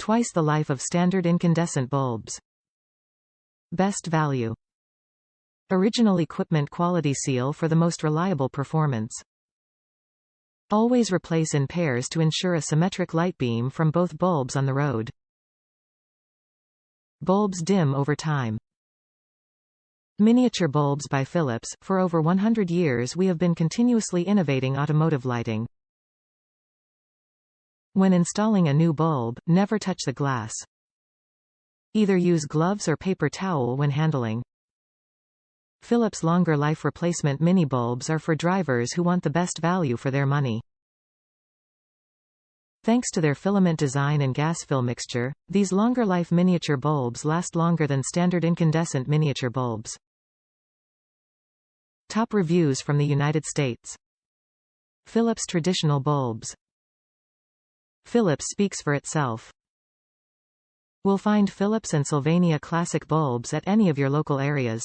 Twice the life of standard incandescent bulbs. Best value. Original equipment quality seal for the most reliable performance. Always replace in pairs to ensure a symmetric light beam from both bulbs on the road. Bulbs dim over time. Miniature bulbs by Phillips. For over 100 years we have been continuously innovating automotive lighting. When installing a new bulb, never touch the glass. Either use gloves or paper towel when handling. Phillips LongerLife replacement mini bulbs are for drivers who want the best value for their money. Thanks to their filament design and gas fill mixture, these LongerLife miniature bulbs last longer than standard incandescent miniature bulbs. Top reviews from the United States. Phillips traditional bulbs. Phillips speaks for itself. Will find Phillips and Sylvania classic bulbs at any of your local areas.